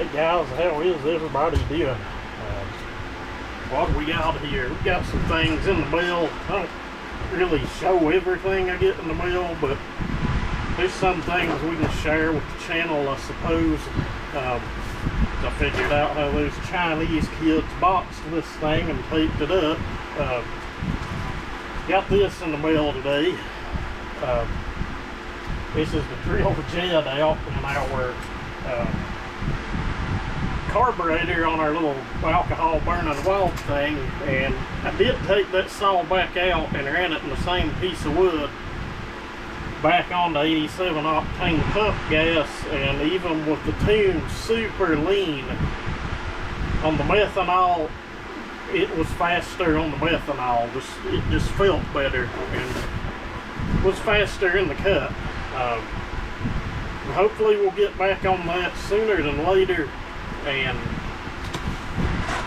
Hey guys, how is everybody doing? What do we got here? We got some things in the mail. I don't really show everything I get in the mail, but there's some things we can share with the channel, I suppose. I figured out how those Chinese kids boxed this thing and taped it up. Got this in the mail today. This is the drill jet out in our carburetor on our little alcohol burning wall thing, and I did take that saw back out and ran it in the same piece of wood back on the 87 octane pump gas, and even with the tune super lean on the methanol, it was faster on the methanol. It just felt better and was faster in the cut. Hopefully we'll get back on that sooner than later and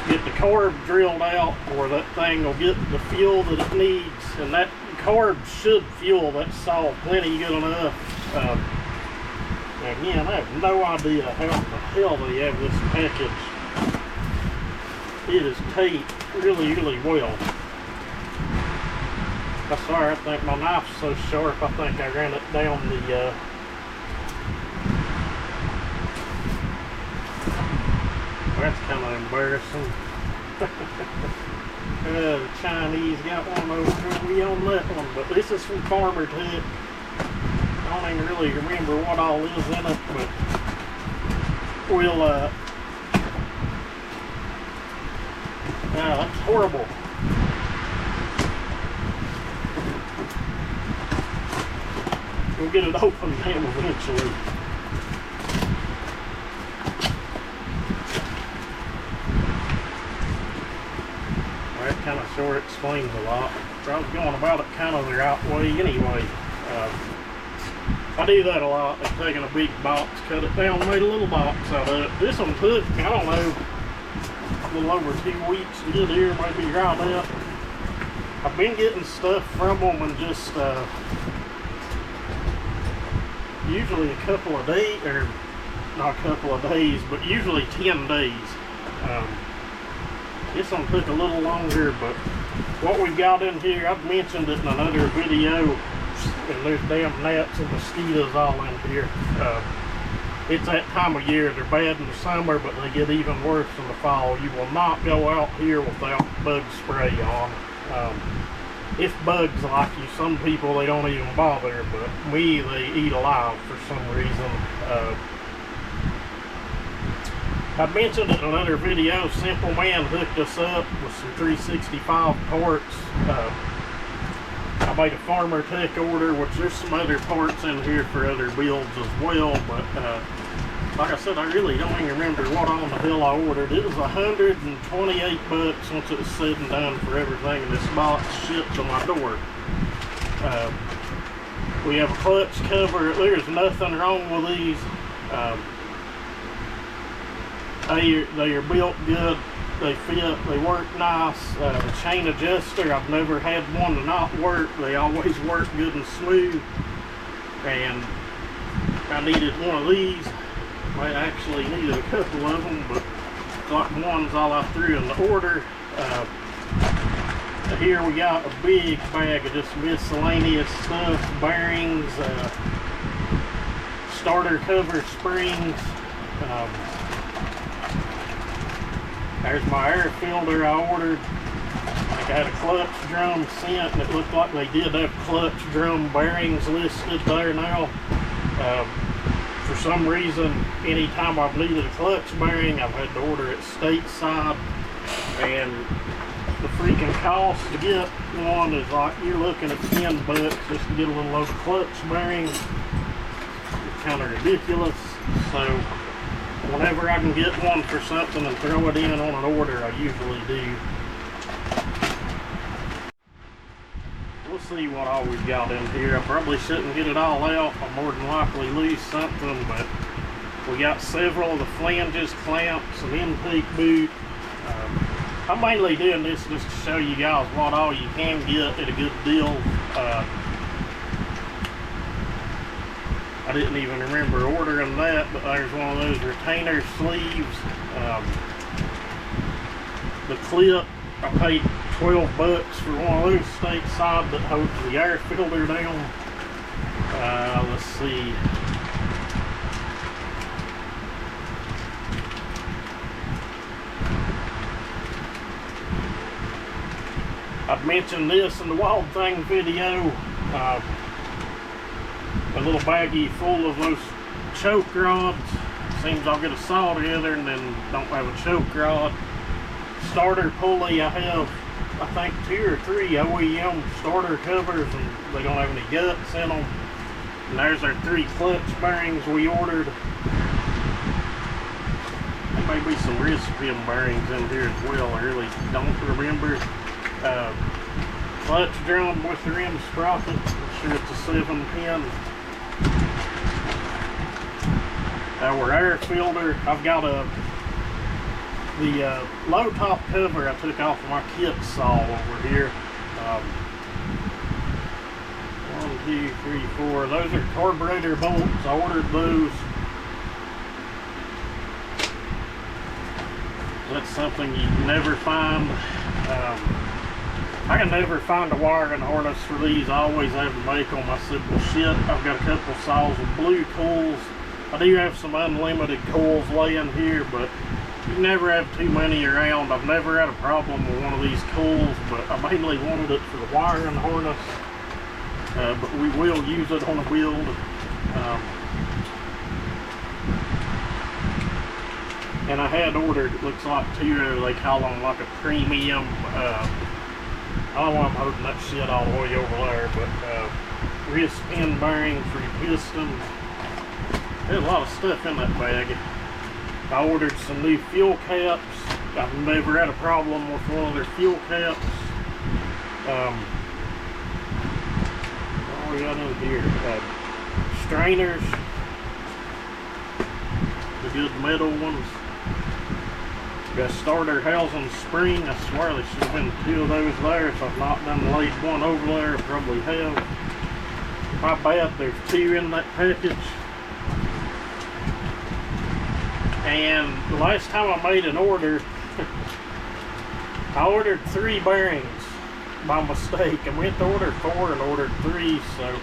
get the carb drilled out, or that thing will get the fuel that it needs, and that carb should fuel that saw plenty good enough. Again, I have no idea how the hell they have this package. It is taped really well. I'm sorry, I think my knife's so sharp, I think I ran it down the that's kind of embarrassing. The Chinese got one over me on that one, but this is from Farmertec. I don't even really remember what all is in it, but we'll that's horrible. We'll get it open then eventually. That kind of sure explains a lot. I was going about it kind of the right way anyway. I do that a lot. I've taken a big box, cut it down, made a little box out of it. This one took, I don't know, a little over 2 weeks to get here, maybe right now. I've been getting stuff from them and just usually a couple of days, or not a couple of days, but usually 10 days. This one took a little longer, but what we've got in here, I've mentioned it in another video, and there's damn gnats and mosquitoes all in here. It's that time of year. They're bad in the summer, but they get even worse in the fall. You will not go out here without bug spray on. If bugs like you, some people, they don't even bother, but me, they eat alive for some reason. I mentioned it in another video, Simple Man hooked us up with some 365 parts. I made a Farmertec order, which there's some other parts in here for other builds as well, but like I said, I really don't even remember what on the hell I ordered. It was 128 bucks once it was said and done for everything in this box shipped to my door. We have a clutch cover. There's nothing wrong with these. They are built good. They fit. They work nice. The chain adjuster, I've never had one to not work. They always work good and smooth. And I needed one of these. I actually needed a couple of them, but like one's all I threw in the order. Here we got a big bag of just miscellaneous stuff, bearings, starter cover springs. There's my air filter I ordered. I got a clutch drum sent, and it looked like they did have clutch drum bearings listed there now. For some reason, anytime I've needed a clutch bearing, I've had to order it stateside, and the freaking cost to get one is like, you're looking at 10 bucks just to get a little load of clutch bearings. It's kind of ridiculous. So whenever I can get one for something and throw it in on an order, I usually do. We'll see what all we've got in here. I probably shouldn't get it all out. I'll more than likely lose something, but we got several of the flanges, clamps, an intake boot. I'm mainly doing this just to show you guys what all you can get at a good deal. I didn't even remember ordering that, but there's one of those retainer sleeves. The clip, I paid $12 for one of those stateside that holds the air filter down. Let's see. I've mentioned this in the Wild Thing video. A little baggie full of those choke rods. Seems I'll get a saw together and then don't have a choke rod. Starter pulley, I have I think 2 or 3 OEM starter covers, and they don't have any guts in them. And there's our 3 clutch bearings we ordered. There may be some wrist pin bearings in here as well, I really don't remember. Clutch drum with the rim sprocket, I'm sure it's a 7-pin. Our air filter, I've got the low top cover I took off of my kit saw over here. 1, 2, 3, 4. Those are carburetor bolts. I ordered those. That's something you never find. I can never find a wiring harness for these. I always have to make them. I said, well shit, I've got a couple saws with blue coils. I do have some unlimited coils laying here, but you never have too many around. I've never had a problem with one of these coils, but I mainly wanted it for the wiring harness. But we will use it on a build. And I had ordered, it looks like 2, they call them like a premium, I don't know why I'm holding that shit all the way over there, but wrist pin bearing for your pistons. There's a lot of stuff in that bag. I ordered some new fuel caps. I've never had a problem with one of their fuel caps. What we got in here? Strainers. The good metal ones. Got starter housing spring. I swear there should have been 2 of those there. If I've not done laid one over there, I probably have. My bad, there's 2 in that package. And the last time I made an order, I ordered 3 bearings by mistake. I went to order 4 and ordered 3. So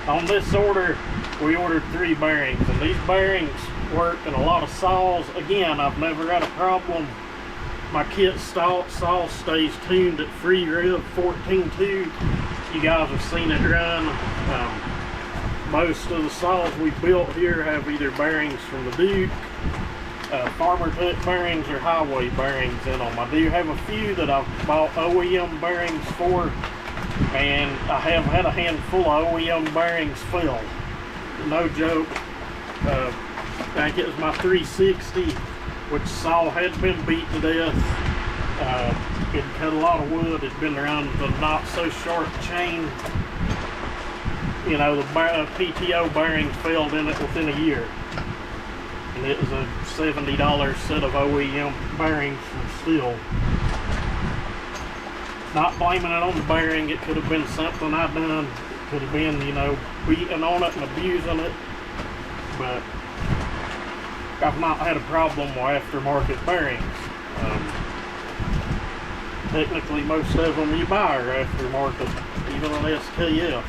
on this order, we ordered 3 bearings, and these bearings work in a lot of saws. Again, I've never had a problem. My kit saw stays tuned at free rev 14.2. You guys have seen it run. Most of the saws we built here have either bearings from the Duke, Farmertec bearings, or highway bearings in them. I do have a few that I've bought OEM bearings for, and I have had a handful of OEM bearings filled. No joke. I think it was my 360, which saw had been beat to death. It cut a lot of wood. It'd been around the not so sharp chain. You know, the PTO bearing failed in it within a year. And it was a $70 set of OEM bearings from steel. Not blaming it on the bearing. It could have been something I'd done. It could have been, you know, beating on it and abusing it. But I've not had a problem with aftermarket bearings. Technically, most of them you buy are aftermarket, even an SKF.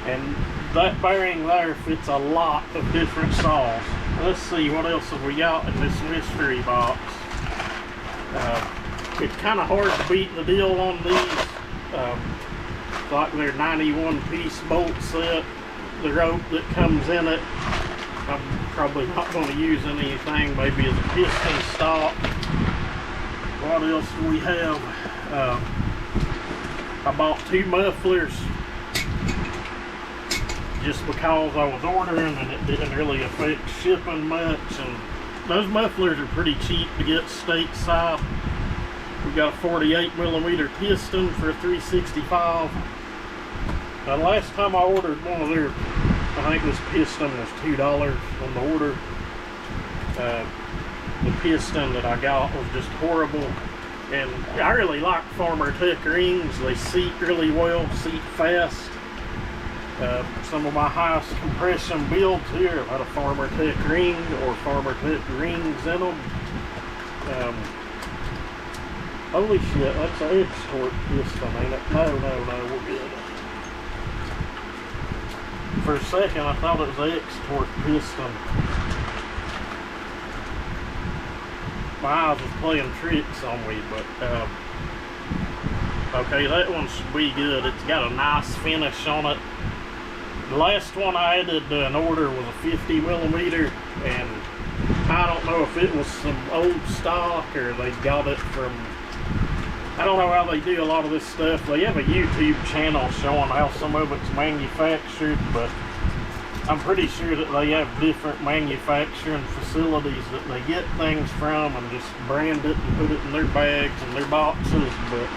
And that bearing there fits a lot of different saws. Let's see, what else have we got in this mystery box? It's kind of hard to beat the deal on these. Like their 91-piece bolt set, the rope that comes in it. I'm probably not going to use anything, maybe as a piston stop. What else do we have? I bought 2 mufflers just because I was ordering and it didn't really affect shipping much. And those mufflers are pretty cheap to get stateside. We got a 48mm piston for a 365. Now, last time I ordered one of their, I think this piston was $2 on the order. The piston that I got was just horrible. And I really like Farmertec rings. They seat really well, seat fast. Some of my highest compression builds here have had a Farmertec ring or Farmertec rings in them. Holy shit, that's an X-torque piston, ain't it? No, we're good. For a second, I thought it was an X-torque piston. My eyes was playing tricks on me, but okay, that one should be good. It's got a nice finish on it. The last one I added to an order was a 50 millimeter, and I don't know if it was some old stock or they got it from, I don't know how they do a lot of this stuff. They have a YouTube channel showing how some of it's manufactured, but I'm pretty sure that they have different manufacturing facilities that they get things from and just brand it and put it in their bags and their boxes, but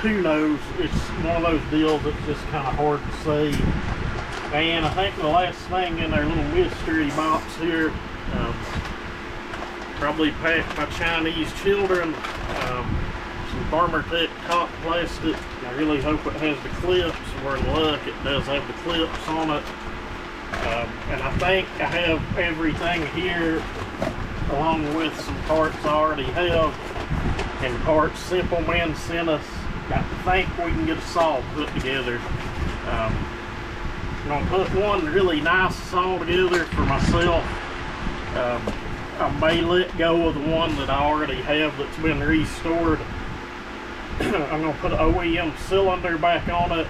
who knows? It's one of those deals that's just kind of hard to say. And I think the last thing in our little mystery box here, probably packed by Chinese children, some Farmertec top plastic. I really hope it has the clips. We're in luck, it does have the clips on it. And I think I have everything here, along with some parts I already have, and parts Simple Man sent us. I think we can get a saw put together. I'm going to put one really nice saw together for myself. I may let go of the one that I already have that's been restored. I'm going to put an OEM cylinder back on it,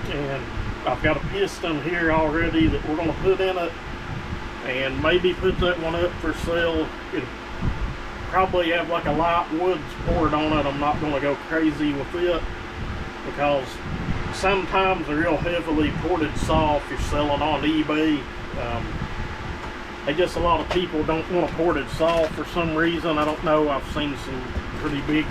and I've got a piston here already that we're going to put in it, and maybe put that one up for sale. It'll probably have like a light woods poured on it. I'm not going to go crazy with it, because sometimes a real heavily ported saw, if you're selling on eBay, a lot of people don't want a ported saw for some reason. I don't know. I've seen some pretty big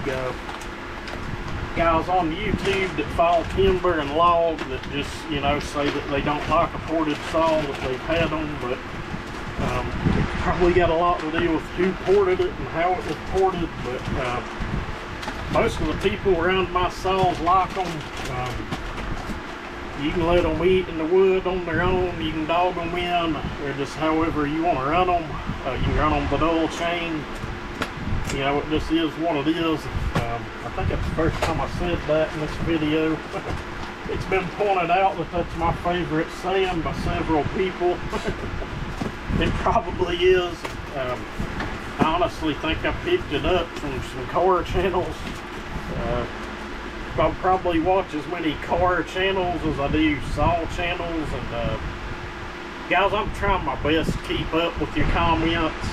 guys on YouTube that file timber and log that just, you know, say that they don't like a ported saw, that they've had them, but it probably got a lot to do with who ported it and how it was ported. But most of the people around my saws like them. You can let them eat in the wood on their own. You can dog them in, or just however you want to run them. You can run them with oil chain. You know, it just is what it is. I think it's the first time I said that in this video. It's been pointed out that that's my favorite saying by several people. It probably is. I honestly think I picked it up from some car channels. I'll probably watch as many car channels as I do saw channels, and guys, I'm trying my best to keep up with your comments.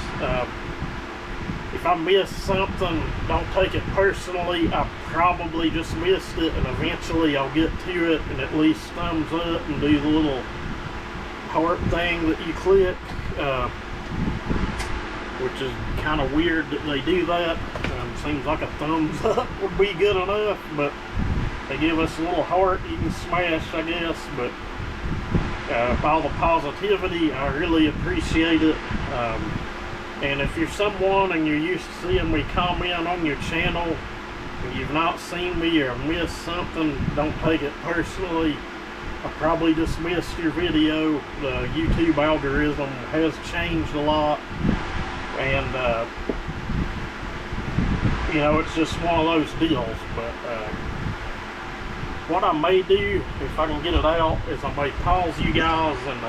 If I miss something, don't take it personally. I probably just missed it, and eventually I'll get to it and at least thumbs up and do the little heart thing that you click, which is kind of weird that they do that. Seems like a thumbs up would be good enough, but they give us a little heart you can smash, I guess. But all the positivity, I really appreciate it. And if you're someone and you're used to seeing me comment on your channel and you've not seen me or missed something, don't take it personally. I probably just missed your video. The YouTube algorithm has changed a lot, and you know, it's just one of those deals. But what I may do, if I can get it out, is I may pause you guys and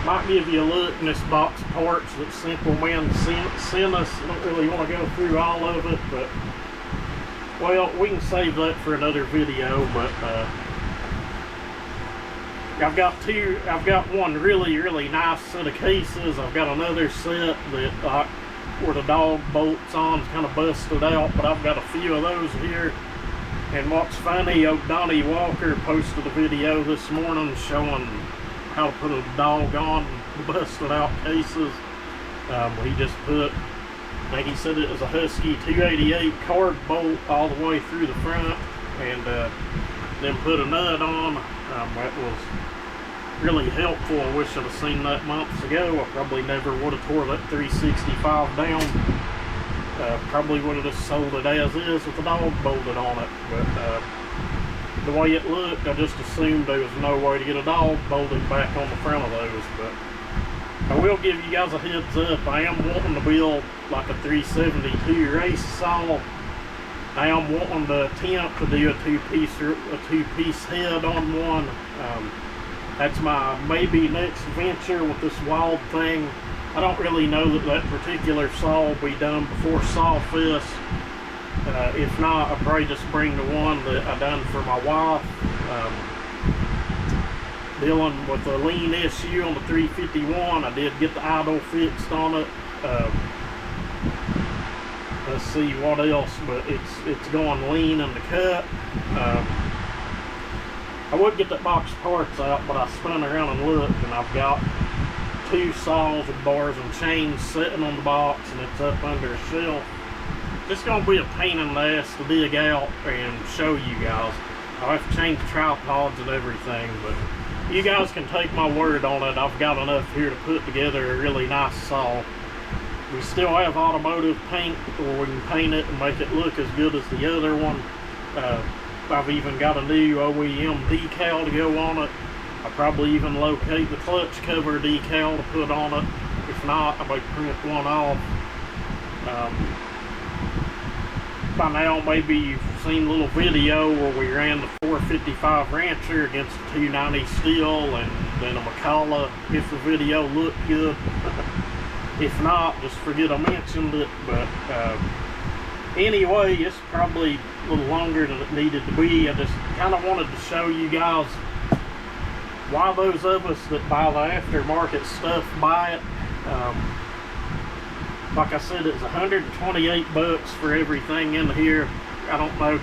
might give you a look in this box of parts that Simple Man sent us. I don't really want to go through all of it, but well, we can save that for another video. But I've got one really nice set of cases. I've got another set that where the dog bolts on is kind of busted out, but I've got a few of those here. And what's funny, old Donnie Walker posted a video this morning showing how to put a dog on busted out cases. He just put, I think he said it was a Husky 288 card bolt all the way through the front, and then put a nut on. That was really helpful. I wish I'd have seen that months ago. I probably never would have tore that 365 down. Probably would have just sold it as is with the dog bolted on it. But the way it looked, I just assumed there was no way to get a dog bolted back on the front of those. But I will give you guys a heads up. I am wanting to build like a 372 race saw. I am wanting to attempt to do a two-piece head on one. That's my maybe next venture with this wild thing. I don't really know that particular saw will be done before Sawfest. If not, I'll probably just bring the one that I done for my wife. Dealing with the lean SU on the 351, I did get the idle fixed on it. Let's see what else, but it's going lean in the cut. I would get that box of parts out, but I spun around and looked, and I've got 2 saws with bars and chains sitting on the box, and it's up under a shelf. It's going to be a pain in the ass to dig out and show you guys. I'll have to change the tripods and everything, but you guys can take my word on it. I've got enough here to put together a really nice saw. We still have automotive paint where we can paint it and make it look as good as the other one. I've even got a new OEM decal to go on it. I'll probably even locate the clutch cover decal to put on it. If not, I might print one off. By now, maybe you've seen a little video where we ran the 455 Rancher against the 290 Steel and then a McCalla, if the video looked good. If not, just forget I mentioned it. But anyway, it's probably a little longer than it needed to be. I just kind of wanted to show you guys why those of us that buy the aftermarket stuff buy it. Like I said, it's 128 bucks for everything in here. I don't know,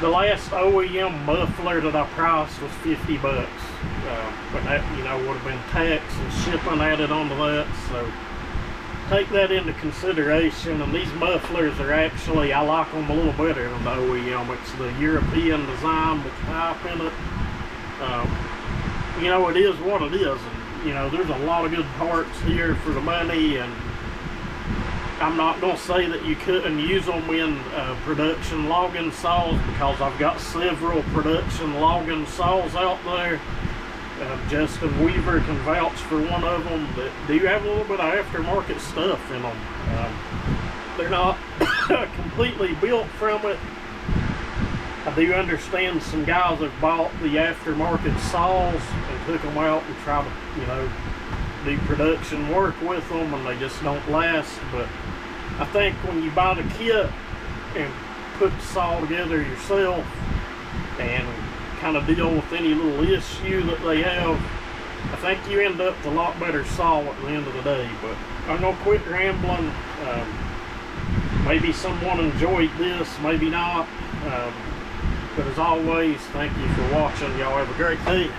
the last OEM muffler that I priced was 50 bucks. But that, you know, would have been tax and shipping added onto that. So take that into consideration. And these mufflers are actually, I like them a little better than the OEM. It's the European design with pipe in it. You know, it is what it is. And, you know, there's a lot of good parts here for the money. And I'm not going to say that you couldn't use them in production logging saws, because I've got several production logging saws out there. Justin Weaver can vouch for one of them that do have a little bit of aftermarket stuff in them. They're not completely built from it. I do understand some guys have bought the aftermarket saws and took them out and tried to, you know, do production work with them, and they just don't last. But I think when you buy the kit and put the saw together yourself and kind of deal with any little issue that they have, I think you end up with a lot better saw at the end of the day. But I'm gonna quit rambling. Maybe someone enjoyed this, maybe not. But as always, thank you for watching. Y'all have a great day.